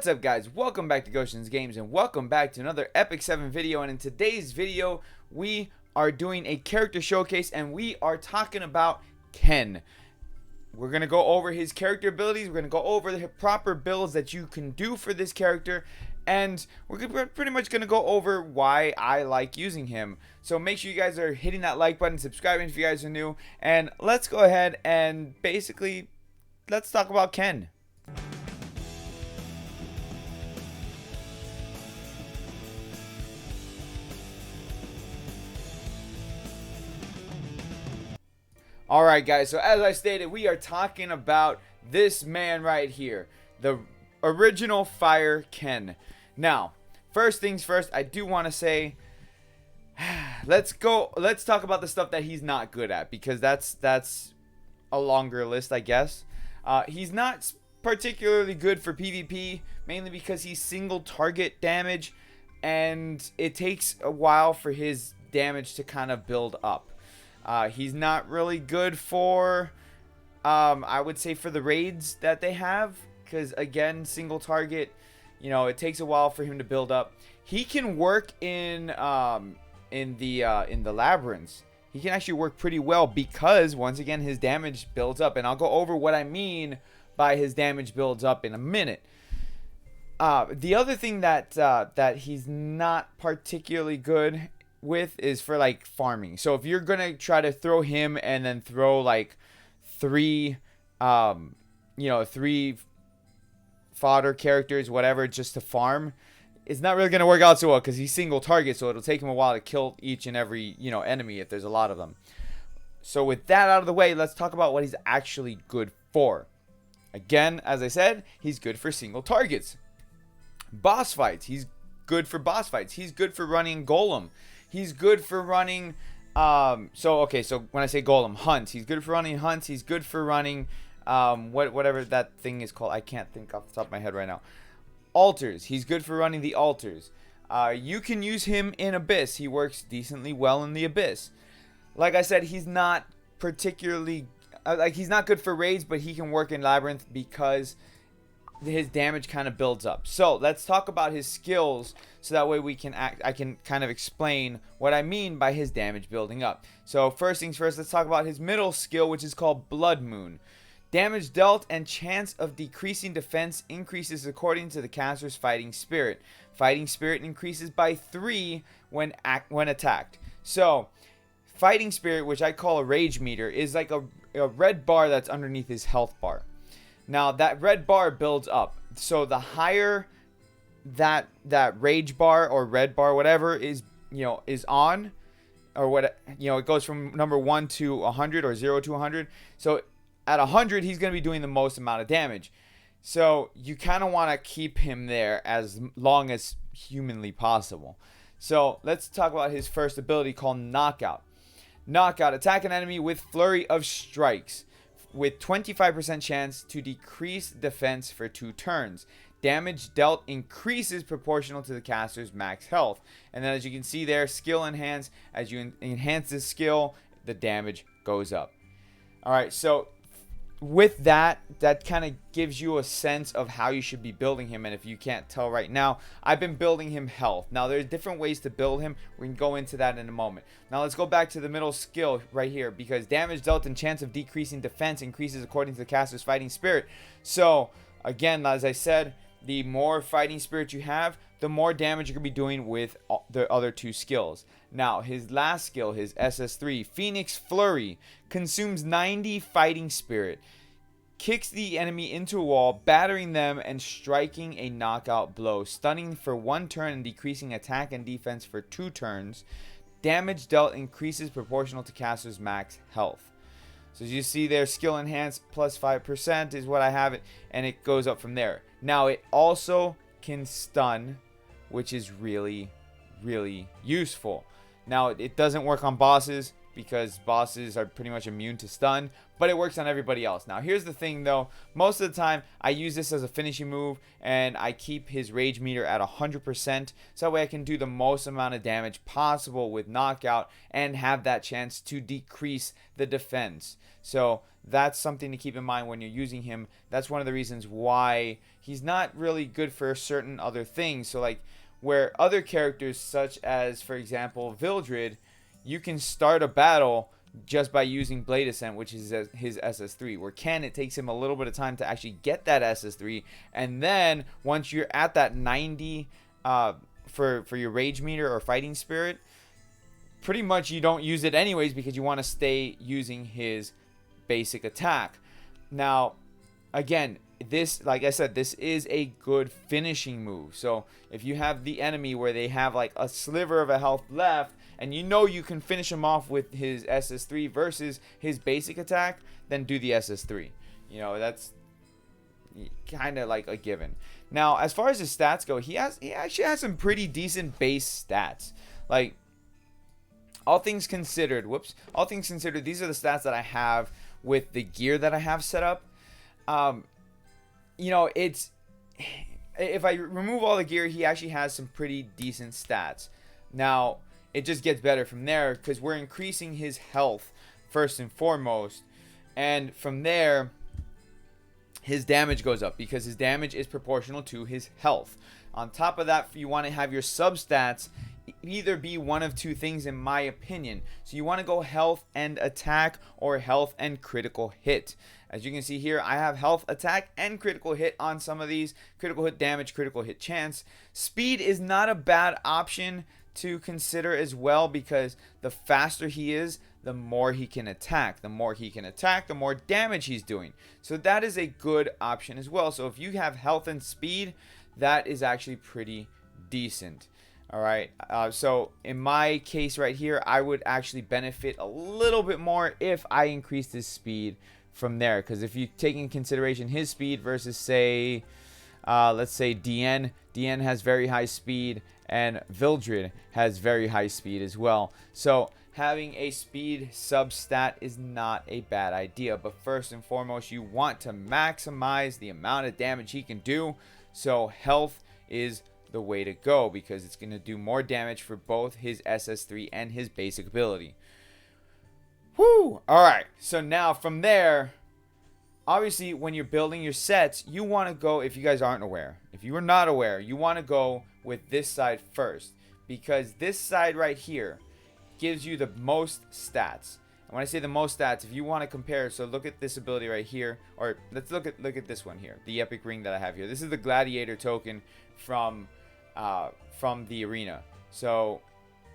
What's up, guys? Welcome back to Gotians Games, and welcome back to another epicseven video. And in today's video, we are doing a character showcase, and we are talking about Ken. We're going to go over his character abilities. We're going to go over the proper builds that you can do for this character, and we're pretty much going to go over why I like using him. So make sure you guys are hitting that like button, subscribing if you guys are new, and let's go ahead and basically let's talk about Ken. Alright, guys, so as I stated, we are talking about this man right here, the original Fire Ken. Now, first things first, I do want to say, let's talk about the stuff that he's not good at, because that's a longer list, I guess. He's not particularly good for PvP, mainly because he's single target damage, and it takes a while for his damage to kind of build up. He's not really good for, I would say, for the raids that they have, because again, single target, you know, it takes a while for him to build up. He can work in the labyrinths. He can actually work pretty well because once again his damage builds up, and I'll go over what I mean by his damage builds up in a minute. The other thing that he's not particularly good with is for like farming. So if you're gonna try to throw him and then throw like three fodder characters, whatever, just to farm, it's not really gonna work out so well because he's single target, so it'll take him a while to kill each and every enemy if there's a lot of them. So with that out of the way, let's talk about what he's actually good for. Again, as I said, he's good for single targets. Boss fights, he's good for boss fights. He's good for running golem. He's good for running, so when I say golem, hunts. He's good for running hunts. He's good for running, whatever that thing is called. I can't think off the top of my head right now. Altars. He's good for running the altars. You can use him in Abyss. He works decently well in the Abyss. Like I said, he's not particularly, he's not good for raids, but he can work in Labyrinth because his damage kind of builds up. So let's talk about his skills, so that way I can kind of explain what I mean by his damage building up. So first things first, let's talk about his middle skill, which is called Blood Moon. Damage dealt and chance of decreasing defense increases according to the caster's fighting spirit. Fighting spirit increases by 3 when attacked. So fighting spirit, which I call a rage meter, is like a red bar that's underneath his health bar. Now that red bar builds up, so the higher that rage bar or red bar, whatever, is on, or what, it goes from number 1 to 100 or 0 to 100. So at 100, he's going to be doing the most amount of damage. So you kind of want to keep him there as long as humanly possible. So let's talk about his first ability called Knockout. Knockout, attack an enemy with Flurry of Strikes, with 25% chance to decrease defense for 2 turns. Damage dealt increases proportional to the caster's max health. And then as you can see there, skill enhance. As you enhance this skill, the damage goes up. Alright, so with that kind of gives you a sense of how you should be building him. And if you can't tell right now, I've been building him health. Now there's different ways to build him. We can go into that in a moment. Now let's go back to the middle skill right here, because damage dealt and chance of decreasing defense increases according to the caster's fighting spirit. So again, as I said, the more fighting spirit you have, the more damage you're going to be doing with the other 2 skills. Now, his last skill, his SS3, Phoenix Flurry, consumes 90 fighting spirit, kicks the enemy into a wall, battering them and striking a knockout blow, stunning for 1 turn and decreasing attack and defense for 2 turns. Damage dealt increases proportional to caster's max health. So as you see there, skill enhanced plus 5% is what I have it, and it goes up from there. Now it also can stun, which is really, really useful. Now it doesn't work on bosses because bosses are pretty much immune to stun, but it works on everybody else. Now here's the thing though, most of the time I use this as a finishing move, and I keep his rage meter at 100%, so that way I can do the most amount of damage possible with knockout and have that chance to decrease the defense. So that's something to keep in mind when you're using him. That's one of the reasons why he's not really good for certain other things. So like where other characters such as, for example, Vildred, you can start a battle just by using Blade Ascent, which is his SS3. Where Ken, it takes him a little bit of time to actually get that SS3, and then once you're at that 90 for your Rage Meter or Fighting Spirit, pretty much you don't use it anyways because you want to stay using his basic attack. Now, again, this, like I said, this is a good finishing move. So if you have the enemy where they have like a sliver of a health left, and you know you can finish him off with his SS3 versus his basic attack, then do the SS3. You know, that's kind of like a given. Now, as far as his stats go, he actually has some pretty decent base stats. Like, all things considered, these are the stats that I have with the gear that I have set up. You know, it's, if I remove all the gear, he actually has some pretty decent stats. Now, it just gets better from there because we're increasing his health first and foremost. And from there, his damage goes up because his damage is proportional to his health. On top of that, you want to have your substats either be one of two things in my opinion. So you want to go health and attack or health and critical hit. As you can see here, I have health, attack, and critical hit on some of these. Critical hit damage, critical hit chance. Speed is not a bad option to consider as well because the faster he is, the more he can attack. The more he can attack, the more damage he's doing. So that is a good option as well. So if you have health and speed, that is actually pretty decent. All right. So in my case right here, I would actually benefit a little bit more if I increased his speed from there. Because if you take in consideration his speed versus, say, let's say DN. DN has very high speed and Vildred has very high speed as well. So having a speed substat is not a bad idea. But first and foremost, you want to maximize the amount of damage he can do. So health is the way to go because it's going to do more damage for both his SS3 and his basic ability. Whoo! Alright, so now from there, obviously when you're building your sets, you want to go, if you guys aren't aware, if you are not aware, you want to go with this side first because this side right here gives you the most stats. And when I say the most stats, if you want to compare, so look at this ability right here, or let's look at this one here, the epic ring that I have here. This is the gladiator token from the arena. So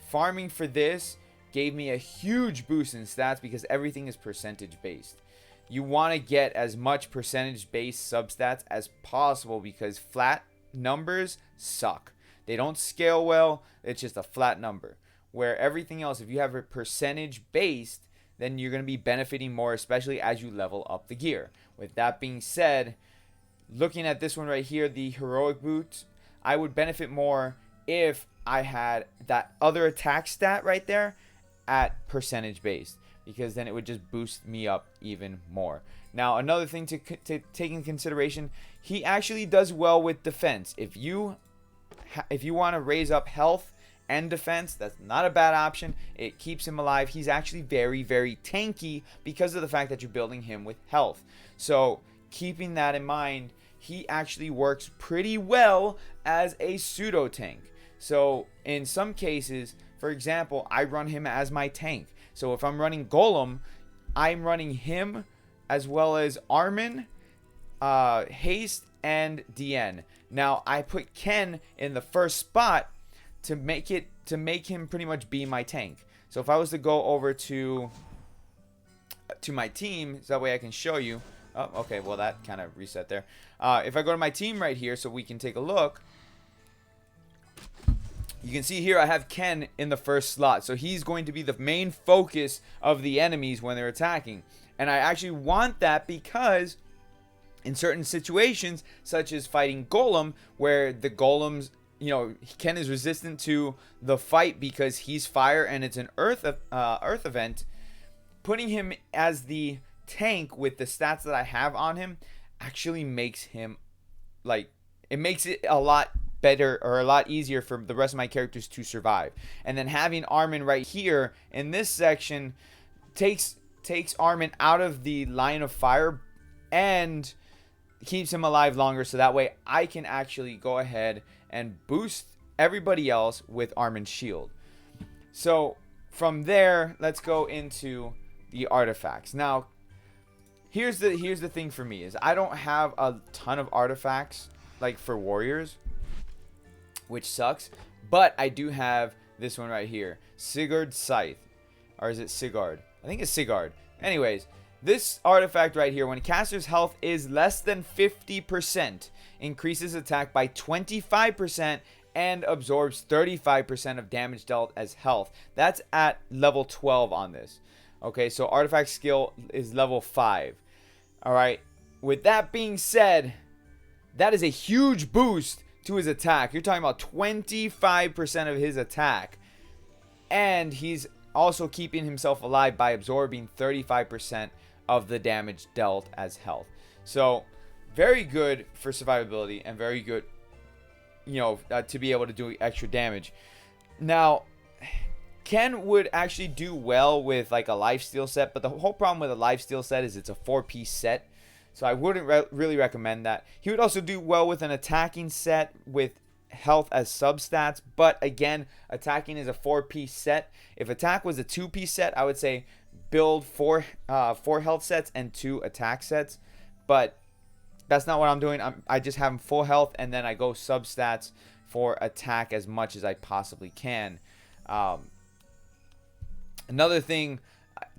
farming for this gave me a huge boost in stats because everything is percentage based. You want to get as much percentage based substats as possible because flat numbers suck. They don't scale well. It's just a flat number. Where everything else, if you have a percentage based, then you're going to be benefiting more, especially as you level up the gear. With that being said, looking at this one right here, the heroic boots, I would benefit more if I had that other attack stat right there at percentage based, because then it would just boost me up even more. Now, another thing to take in consideration, he actually does well with defense. If you want to raise up health and defense, that's not a bad option. It keeps him alive. He's actually very, very tanky because of the fact that you're building him with health. So keeping that in mind, he actually works pretty well as a pseudo tank. So in some cases, for example, I run him as my tank. So if I'm running Golem, I'm running him as well as Armin, Haste, and DN. Now I put Ken in the first spot to make him pretty much be my tank. So if I was to go over to my team, so that way I can show you. Oh, okay, well that kind of reset there. If I go to my team right here, so we can take a look. You can see here I have Ken in the first slot. So he's going to be the main focus of the enemies when they're attacking. And I actually want that because in certain situations, such as fighting Golem, where the Golems, you know, Ken is resistant to the fight because he's fire and it's an earth event, putting him as the tank with the stats that I have on him actually makes him, like, it makes it a lot better or a lot easier for the rest of my characters to survive. And then having Armin right here in this section takes Armin out of the line of fire and keeps him alive longer, so that way I can actually go ahead and boost everybody else with arm and shield. So from there, let's go into the artifacts. Now, here's the thing for me is I don't have a ton of artifacts like for warriors, which sucks, but I do have this one right here, Sigurd's Scythe, or is it Sigurd? I think it's Sigurd. Anyways, this artifact right here, when caster's health is less than 50%, increases attack by 25% and absorbs 35% of damage dealt as health. That's at level 12 on this. Okay, so artifact skill is level 5. Alright, with that being said, that is a huge boost to his attack. You're talking about 25% of his attack. And he's also keeping himself alive by absorbing 35% of the damage dealt as health. So, very good for survivability and very good, to be able to do extra damage. Now, Ken would actually do well with like a lifesteal set, but the whole problem with a lifesteal set is it's a 4-piece set. So I wouldn't really recommend that. He would also do well with an attacking set with health as substats, but again, attacking is a 4-piece set. If attack was a 2-piece set, I would say build 4 health sets and 2 attack sets, but that's not what I'm doing. I just have him full health, and then I go substats for attack as much as I possibly can. Another thing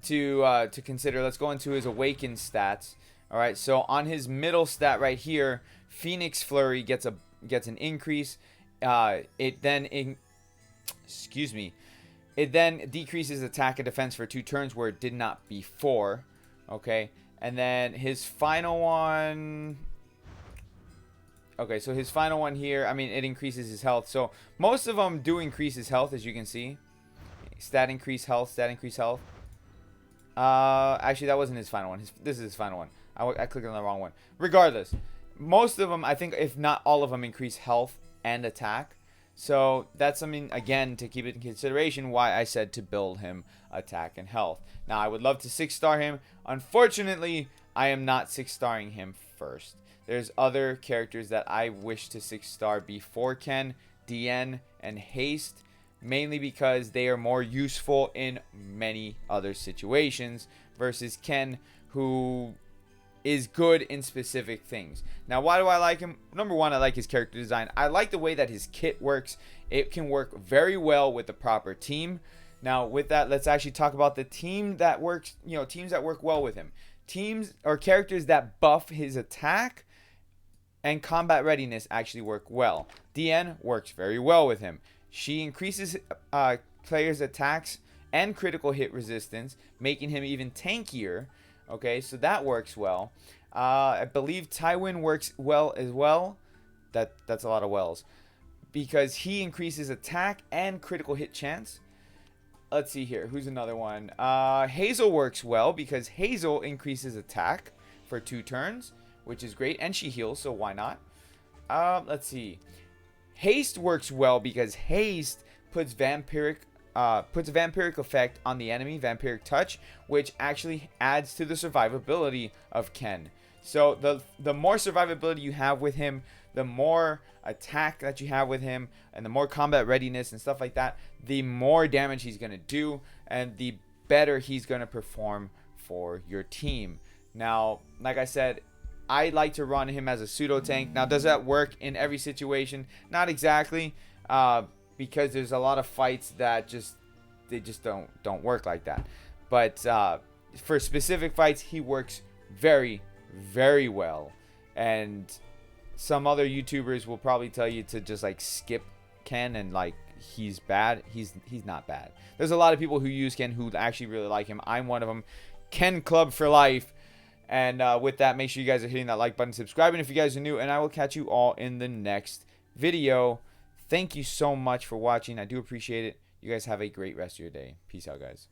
to consider, let's go into his awakened stats. All right, so on his middle stat right here, Phoenix Flurry gets an increase. It then decreases attack and defense for 2 turns where it did not before. Okay, and then his final one. Okay, so his final one here, I mean, it increases his health. So most of them do increase his health, as you can see. Stat increase health, stat increase health. Actually, that wasn't his final one. This is his final one. I clicked on the wrong one. Regardless, most of them, I think, if not all of them, increase health and attack. So that's something, again, to keep it in consideration why I said to build him attack and health. Now, I would love to 6-star him. Unfortunately, I am not 6-starring him first. There's other characters that I wish to 6-star before Ken, DN, and Haste. Mainly because they are more useful in many other situations versus Ken, who is good in specific things. Now, why do I like him? Number one, I like his character design. I like the way that his kit works. It can work very well with the proper team. Now, with that, let's actually talk about the team that works, teams that work well with him. Teams or characters that buff his attack and combat readiness actually work well. DN works very well with him. She increases players' attacks and critical hit resistance, making him even tankier. Okay, so that works well. I believe Tywin works well as well. That's a lot of wells. Because he increases attack and critical hit chance. Let's see here. Who's another one? Hazel works well because Hazel increases attack for 2 turns, which is great. And she heals, so why not? Let's see. Haste works well because Haste puts a vampiric effect on the enemy, vampiric touch, which actually adds to the survivability of Ken. So the more survivability you have with him, the more attack that you have with him, and the more combat readiness and stuff like that, the more damage he's going to do, and the better he's going to perform for your team. Now, like I said, I like to run him as a pseudo tank. Now, does that work in every situation? Not exactly, because there's a lot of fights that just don't work like that. But for specific fights, he works very, very well. And some other YouTubers will probably tell you to just like skip Ken and like he's bad. He's not bad. There's a lot of people who use Ken who actually really like him. I'm one of them. Ken Club for life. And with that, make sure you guys are hitting that like button, subscribing if you guys are new, and I will catch you all in the next video. Thank you so much for watching. I do appreciate it. You guys have a great rest of your day. Peace out, guys.